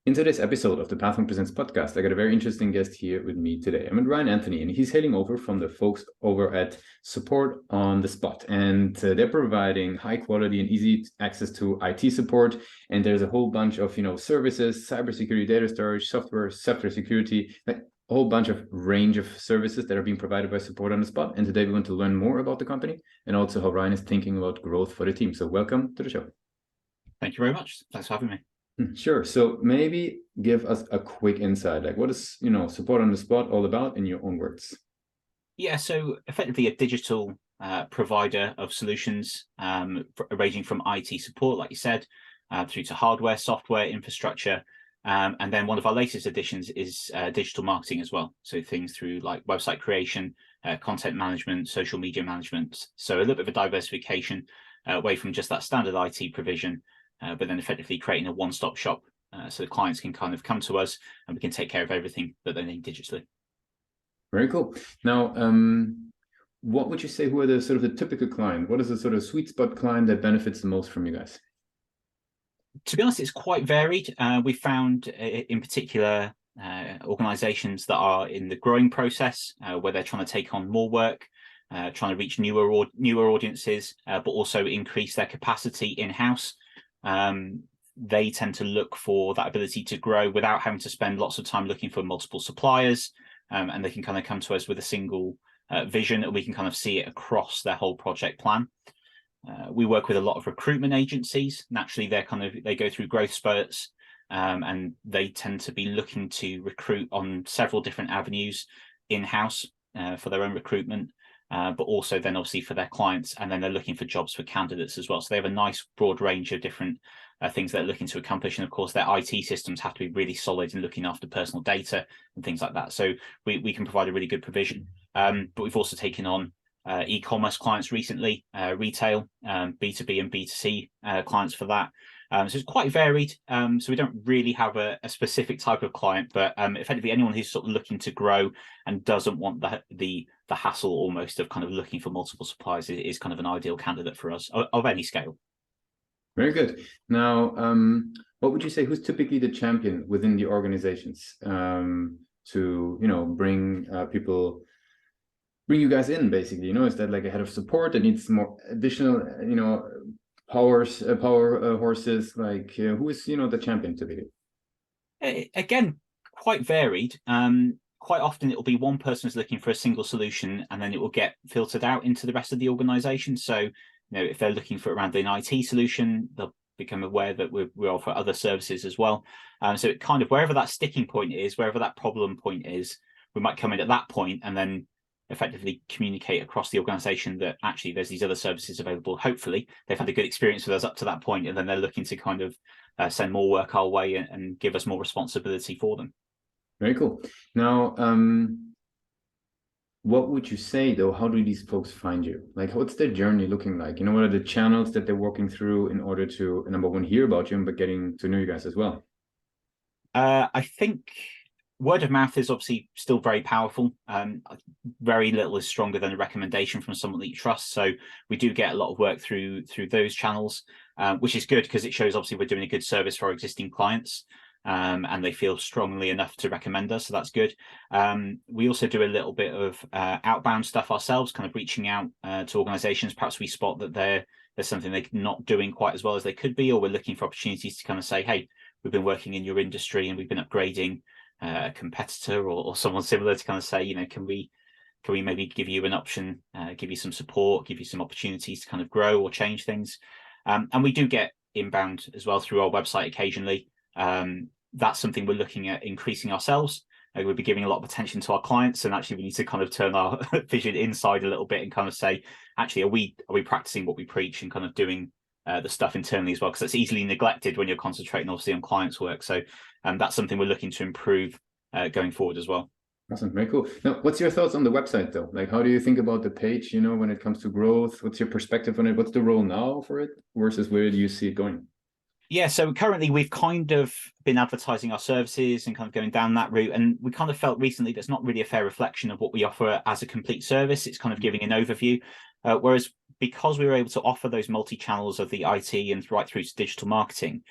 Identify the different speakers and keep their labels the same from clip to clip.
Speaker 1: In today's episode of the Pathfind Presents podcast, I got a very interesting guest here with me today. I'm with Ryan Anthony, and he's hailing over from the folks over at Support on the Spot. And they're providing high quality and easy access to IT support. And there's a whole bunch of, services, cybersecurity, data storage, software security, like a whole bunch of range of services that are being provided by Support on the Spot. And today we want to learn more about the company and also how Ryan is thinking about growth for the team. So welcome to the show.
Speaker 2: Thank you very much. Thanks for having me.
Speaker 1: Sure. So maybe give us a quick insight. Like, what is, Support on the Spot all about in your own words?
Speaker 2: Yeah, so effectively a digital provider of solutions ranging from IT support, like you said, through to hardware, software, infrastructure. And then one of our latest additions is digital marketing as well. So things through like website creation, content management, social media management. So a little bit of a diversification away from just that standard IT provision. But then effectively creating a one-stop shop so the clients can kind of come to us and we can take care of everything that they need digitally.
Speaker 1: Very cool. Now, what would you say, who are the sort of the typical client? What is the sort of sweet spot client that benefits the most from you guys?
Speaker 2: To be honest, it's quite varied. We found in particular organizations that are in the growing process where they're trying to take on more work, trying to reach newer audiences, but also increase their capacity in-house. They tend to look for that ability to grow without having to spend lots of time looking for multiple suppliers, and they can kind of come to us with a single vision, and we can kind of see it across their whole project plan. We work with a lot of recruitment agencies. Naturally, they go through growth spurts, and they tend to be looking to recruit on several different avenues in-house for their own recruitment. But also then obviously for their clients, and then they're looking for jobs for candidates as well. So they have a nice broad range of different things they're looking to accomplish. And of course, their IT systems have to be really solid in looking after personal data and things like that. So we can provide a really good provision. But we've also taken on e-commerce clients recently, retail, B2B and B2C clients for that. So it's quite varied. So we don't really have a specific type of client, but effectively anyone who's sort of looking to grow and doesn't want the hassle almost of kind of looking for multiple suppliers is kind of an ideal candidate for us of any scale.
Speaker 1: Very good. Now, what would you say, who's typically the champion within the organizations to, bring you guys in, basically? Is that like a head of support that needs more additional, power horses? Like, who is, the champion typically?
Speaker 2: Again, quite varied. Quite often it will be one person who's looking for a single solution, and then it will get filtered out into the rest of the organization. So, if they're looking for around an IT solution, they'll become aware that we offer other services as well. So it kind of, wherever that sticking point is, wherever that problem point is, we might come in at that point and then effectively communicate across the organization that actually there's these other services available. Hopefully they've had a good experience with us up to that point, and then they're looking to kind of send more work our way and give us more responsibility for them.
Speaker 1: Very cool. Now, what would you say though? How do these folks find you? Like, what's their journey looking like? What are the channels that they're walking through in order to, number one, hear about you, but getting to know you guys as well?
Speaker 2: I think word of mouth is obviously still very powerful. Very little is stronger than a recommendation from someone that you trust. So we do get a lot of work through those channels, which is good because it shows obviously we're doing a good service for our existing clients. And they feel strongly enough to recommend us, so that's good. We also do a little bit of outbound stuff ourselves, kind of reaching out to organizations. Perhaps we spot that there's something they're not doing quite as well as they could be, or we're looking for opportunities to kind of say, hey, we've been working in your industry and we've been upgrading a competitor or someone similar, to kind of say, can we maybe give you an option, give you some support, give you some opportunities to kind of grow or change things. And we do get inbound as well through our website occasionally. That's something we're looking at increasing ourselves. We'll be giving a lot of attention to our clients, and actually we need to kind of turn our vision inside a little bit and kind of say, actually, are we practicing what we preach and kind of doing the stuff internally as well? Because that's easily neglected when you're concentrating obviously on clients' work. So that's something we're looking to improve going forward as well.
Speaker 1: Awesome, very cool. Now, what's your thoughts on the website though? Like, how do you think about the page, when it comes to growth? What's your perspective on it? What's the role now for it versus where do you see it going?
Speaker 2: Yeah, so currently we've kind of been advertising our services and kind of going down that route. And we kind of felt recently that's not really a fair reflection of what we offer as a complete service. It's kind of giving an overview. Whereas because we were able to offer those multi-channels of the IT and right through to digital marketing,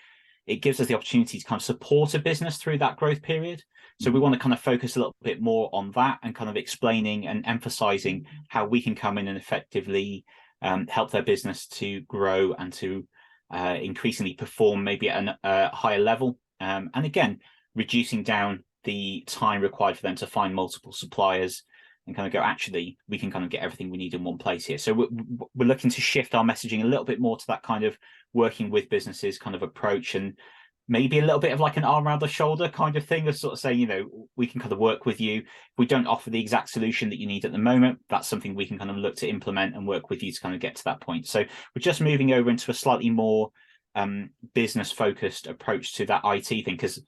Speaker 2: it gives us the opportunity to kind of support a business through that growth period. So we want to kind of focus a little bit more on that and kind of explaining and emphasizing how we can come in and effectively help their business to grow and to increasingly perform maybe at a higher level. And again, reducing down the time required for them to find multiple suppliers and kind of go, actually, we can kind of get everything we need in one place here. So we're looking to shift our messaging a little bit more to that kind of working with businesses kind of approach, and maybe a little bit of like an arm around the shoulder kind of thing of sort of saying, you know, we can kind of work with you. If we don't offer the exact solution that you need at the moment, that's something we can kind of look to implement and work with you to kind of get to that point. So we're just moving over into a slightly more business focused approach to that IT thing, because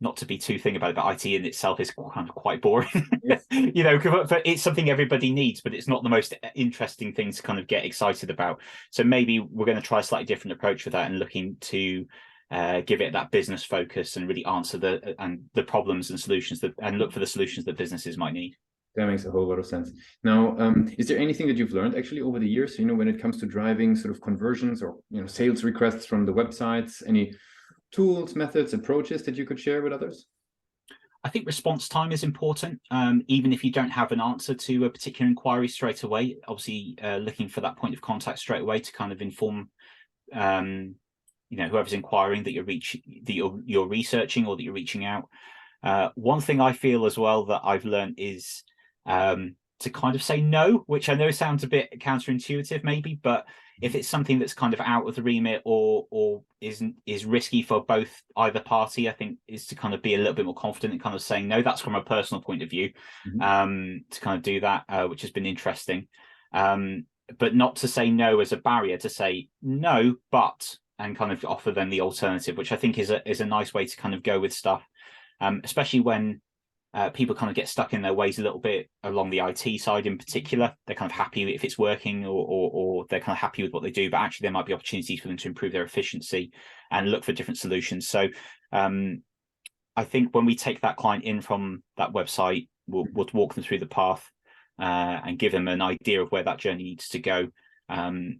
Speaker 2: not to be too thing about it, but IT in itself is kind of quite boring. Yes. You know, but it's something everybody needs, but it's not the most interesting thing to kind of get excited about. So maybe we're going to try a slightly different approach with that and looking to give it that business focus and really answer the problems and solutions and look for the solutions that businesses might need.
Speaker 1: That makes a whole lot of sense. Now, is there anything that you've learned actually over the years, you know, when it comes to driving sort of conversions or, you know, sales requests from the websites, any tools, methods, approaches that you could share with others?
Speaker 2: I think response time is important. Even if you don't have an answer to a particular inquiry straight away, obviously looking for that point of contact straight away to kind of inform, you know, whoever's inquiring that you're researching or that you're reaching out. One thing I feel as well that I've learned is to kind of say no, which I know sounds a bit counterintuitive maybe, but if it's something that's kind of out of the remit or is risky for either party, I think is to kind of be a little bit more confident in kind of saying no. That's from a personal point of view, to kind of do that, which has been interesting. But not to say no as a barrier, to say no, but, and kind of offer them the alternative, which I think is a nice way to kind of go with stuff, especially when people kind of get stuck in their ways a little bit along the IT side in particular. They're kind of happy if it's working or they're kind of happy with what they do, but actually there might be opportunities for them to improve their efficiency and look for different solutions. So I think when we take that client in from that website, we'll walk them through the path and give them an idea of where that journey needs to go.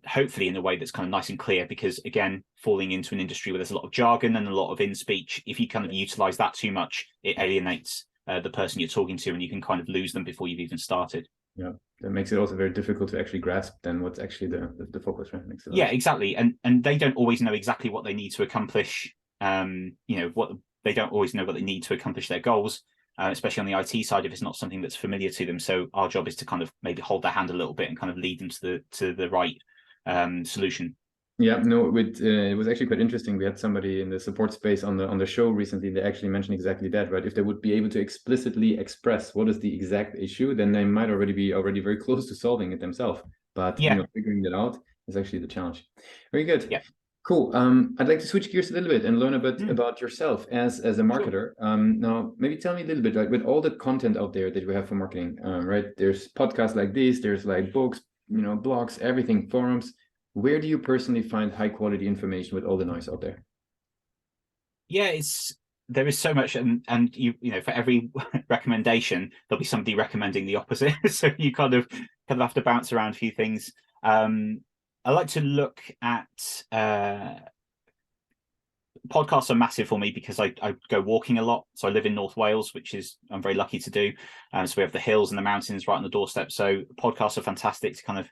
Speaker 2: Hopefully in a way that's kind of nice and clear, because again, falling into an industry where there's a lot of jargon and a lot of in-speech, if you kind of utilize that too much, it alienates the person you're talking to, and you can kind of lose them before you've even started.
Speaker 1: Yeah, that makes it also very difficult to actually grasp then what's actually the focus, right?
Speaker 2: Yeah, exactly. And they don't always know exactly what they need to accomplish. You know, they don't always know what they need to accomplish their goals, especially on the IT side if it's not something that's familiar to them. So our job is to kind of maybe hold their hand a little bit and kind of lead them to the right solution.
Speaker 1: Yeah, no, it was actually quite interesting. We had somebody in the support space on the show recently. They actually mentioned exactly that, right? If they would be able to explicitly express what is the exact issue, then they might already be very close to solving it themselves. But
Speaker 2: yeah,
Speaker 1: you know, figuring that out is actually the challenge. Very good.
Speaker 2: Yeah.
Speaker 1: Cool. I'd like to switch gears a little bit and learn a bit about yourself as a marketer. Sure. Now, maybe tell me a little bit, like with all the content out there that we have for marketing, right? There's podcasts like this, there's like books, you know, blogs, everything, forums. Where do you personally find high quality information with all the noise out there?
Speaker 2: Yeah, there is so much, and you know, for every recommendation, there'll be somebody recommending the opposite. So you kind of have to bounce around a few things. I like to look at podcasts are massive for me because I go walking a lot. So I live in North Wales, which I'm very lucky to do. So we have the hills and the mountains right on the doorstep. So podcasts are fantastic to kind of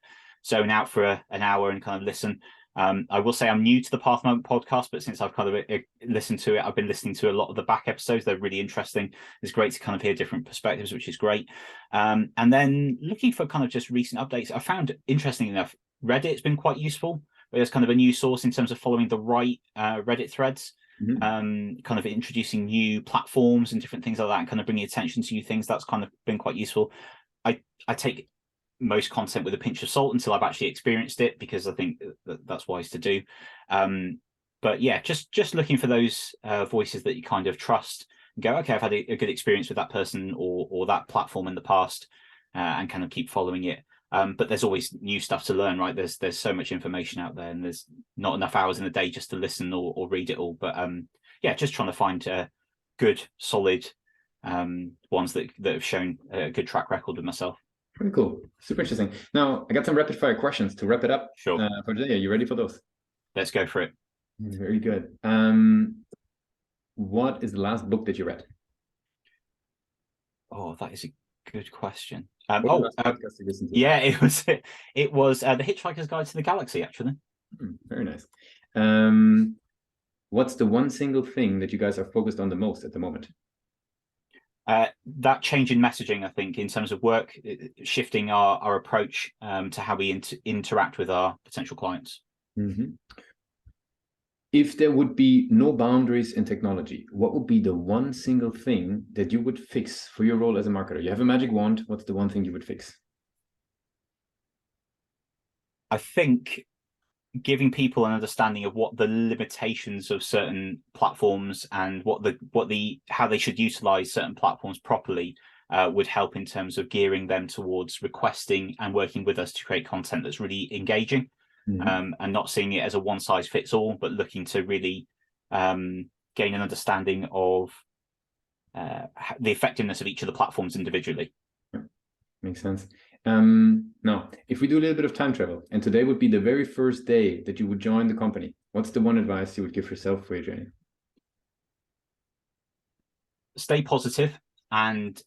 Speaker 2: zone out for an hour and kind of listen. I will say I'm new to the Path Moment podcast, but since I've kind of listened to it, I've been listening to a lot of the back episodes. They're really interesting. It's great to kind of hear different perspectives, which is great. And then looking for kind of just recent updates, I found, interesting enough, Reddit's been quite useful. There's kind of a new source in terms of following the right Reddit threads, kind of introducing new platforms and different things like that, and kind of bringing attention to new things. That's kind of been quite useful. I take most content with a pinch of salt until I've actually experienced it, because I think that's wise to do. But yeah, just looking for those voices that you kind of trust and go, okay, I've had a good experience with that person or that platform in the past, and kind of keep following it. But there's always new stuff to learn, right? There's so much information out there, and there's not enough hours in a day just to listen or read it all. But yeah, just trying to find good, solid ones that have shown a good track record with myself.
Speaker 1: Pretty cool. Super interesting. Now, I got some rapid fire questions to wrap it up.
Speaker 2: Sure.
Speaker 1: For today. Are you ready for those?
Speaker 2: Let's go for it.
Speaker 1: Very good. what is the last book that you read?
Speaker 2: Oh, that is a good question.
Speaker 1: Or the last podcast you listened to?
Speaker 2: Yeah, it was The Hitchhiker's Guide to the Galaxy, actually.
Speaker 1: Very nice. What's the one single thing that you guys are focused on the most at the moment?
Speaker 2: That change in messaging, I think, in terms of work, shifting our approach to how we interact with our potential clients.
Speaker 1: Mm-hmm. If there would be no boundaries in technology, what would be the one single thing that you would fix for your role as a marketer? You have a magic wand. What's the one thing you would fix?
Speaker 2: I think giving people an understanding of what the limitations of certain platforms and how they should utilize certain platforms properly would help in terms of gearing them towards requesting and working with us to create content that's really engaging. And not seeing it as a one-size-fits-all, but looking to really gain an understanding of the effectiveness of each of the platforms individually.
Speaker 1: Makes sense. Now, if we do a little bit of time travel, and today would be the very first day that you would join the company, what's the one advice you would give yourself for your journey?
Speaker 2: Stay positive and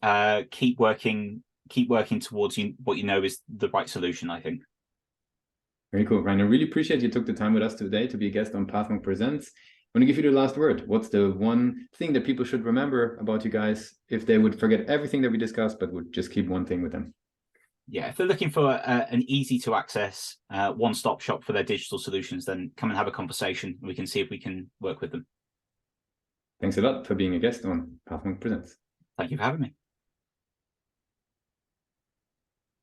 Speaker 2: keep working towards what you know is the right solution, I think.
Speaker 1: Very cool, Ryan. I really appreciate you took the time with us today to be a guest on Pathmark Presents. I'm going to give you the last word. What's the one thing that people should remember about you guys if they would forget everything that we discussed, but would just keep one thing with them?
Speaker 2: Yeah, if they're looking for an easy to access one-stop shop for their digital solutions, then come and have a conversation. We can see if we can work with them.
Speaker 1: Thanks a lot for being a guest on Pathmark Presents.
Speaker 2: Thank you for having me.